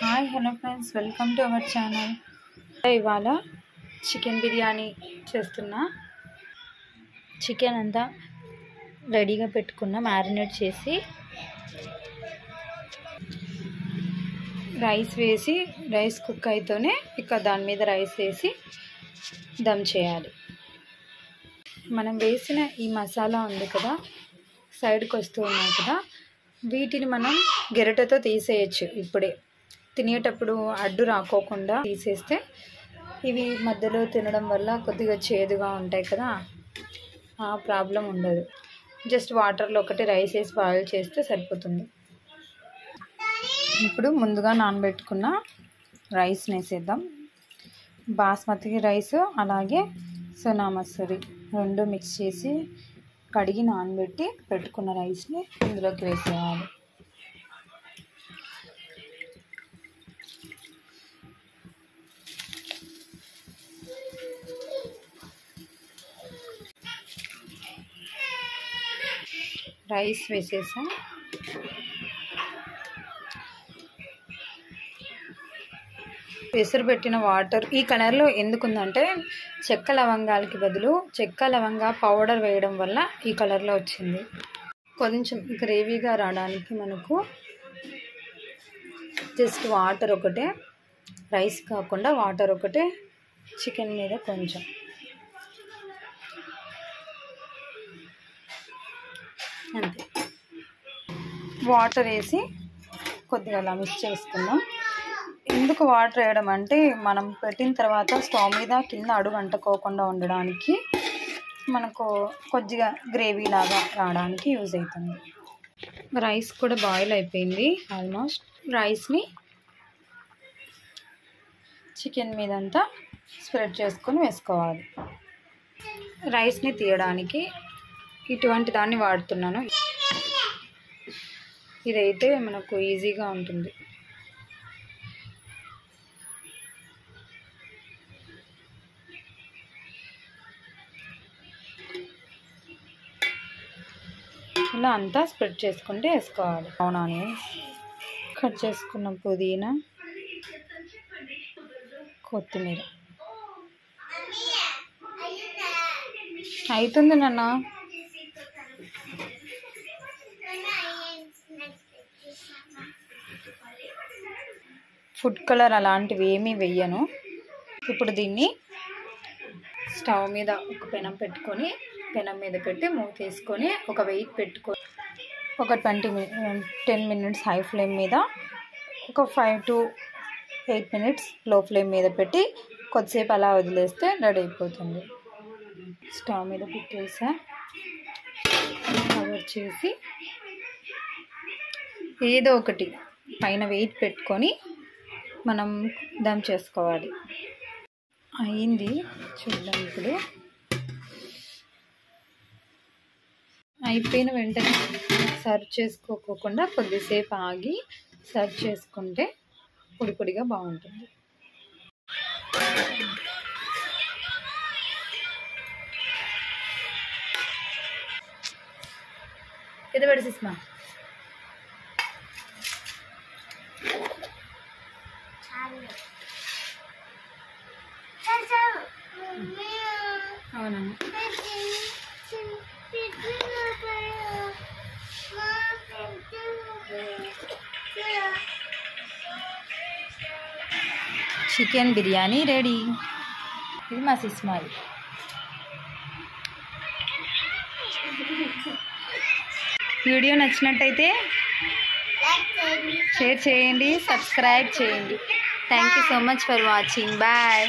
Hi hello friends, welcome to our channel. ఇవాళ chicken biryani చేస్తున్నా. Chicken అంతా రెడీగా పెట్టుకున్న, మ్యారినేట్ చేసి రైస్ వేసి, రైస్ కుక్ అయితేనే ఇక దాని మీద రైస్ వేసి దమ్ చేయాలి. మనం వేసిన ఈ మసాలా ఉంది కదా, సైడ్కి వస్తూ ఉన్నాయి కదా, వీటిని మనం గెరటతో తీసేయచ్చు. ఇప్పుడే తినేటప్పుడు అడ్డు రాకోకుండా తీసేస్తే ఇవి మధ్యలో తినడం వల్ల కొద్దిగా చేదుగా ఉంటాయి కదా, ఆ ప్రాబ్లం ఉండదు. జస్ట్ వాటర్లో ఒకటి రైస్ వేసి బాయిల్ చేస్తే సరిపోతుంది. ఇప్పుడు ముందుగా నానబెట్టుకున్న రైస్ని వేసేద్దాం. బాస్మతి రైస్ అలాగే సోనా మసూరి రెండు మిక్స్ చేసి కడిగి నానబెట్టి పెట్టుకున్న రైస్ని ఇందులోకి వేసేయాలి. రైస్ వేసేసాం. పెసరు పెట్టిన వాటర్ ఈ కలర్లో ఎందుకుందంటే చెక్క లవంగాలకి బదులు చెక్క లవంగా పౌడర్ వేయడం వల్ల ఈ కలర్లో వచ్చింది. కొంచెం గ్రేవీగా రావడానికి మనకు జస్ట్ వాటర్ ఒకటే, రైస్ కాకుండా వాటర్ ఒకటే చికెన్ మీద కొంచెం అంతే వాటర్ వేసి కొద్దిగా అలా మిక్స్ చేసుకుందాం. ఎందుకు వాటర్ వేయడం అంటే మనం పెట్టిన తర్వాత స్టవ్ మీద కింద అడుగు అంటుకోకుండా ఉండడానికి, మనకు కొద్దిగా గ్రేవీ లాగా రావడానికి యూజ్ అవుతుంది. రైస్ కూడా బాయిల్ అయిపోయింది ఆల్మోస్ట్. రైస్ని చికెన్ మీదంతా స్ప్రెడ్ చేసుకొని వేసుకోవాలి. రైస్ని తీయడానికి ఇటువంటి దాన్ని వాడుతున్నాను. ఇదైతే మనకు ఈజీగా ఉంటుంది. ఇలా అంతా స్ప్రెడ్ చేసుకుంటే వేసుకోవాలి. ఆనియన్స్, కట్ చేసుకున్న పుదీనా, కొత్తిమీర. అవుతుంది నాన్న. ఫుడ్ కలర్ అలాంటివి ఏమీ వేయను. ఇప్పుడు దీన్ని స్టవ్ మీద ఒక పెనం పెట్టుకొని, పెనం మీద పెట్టి మూత వేసుకొని ఒక వెయిట్ పెట్టుకొని ఒక 10 మినిట్స్ హై ఫ్లేమ్ మీద, ఒక 5 to 8 మినిట్స్ లో ఫ్లేమ్ మీద పెట్టి కొద్దిసేపు అలా వదిలేస్తే రెడీ అయిపోతుంది. స్టవ్ మీద పెట్టేసా, కవర్ చేసి ఏదో ఒకటి పైన వెయిట్ పెట్టుకొని మనం దమ్ చేసుకోవాలి. అయింది చూద్దాం. ఇప్పుడు అయిపోయిన వెంటనే సర్వ్ చేసుకోకుండా కొద్దిసేపు ఆగి సర్వ్ చేసుకుంటే పొడి పొడిగా బాగుంటుంది. ఇది పడిసిస్మా అవునా. Chicken biryani ready. ఇది మా సిస్మాయి. వీడియో నచ్చినట్టయితే షేర్ చేయండి, సబ్స్క్రైబ్ చేయండి. Thank you so much for watching. Bye.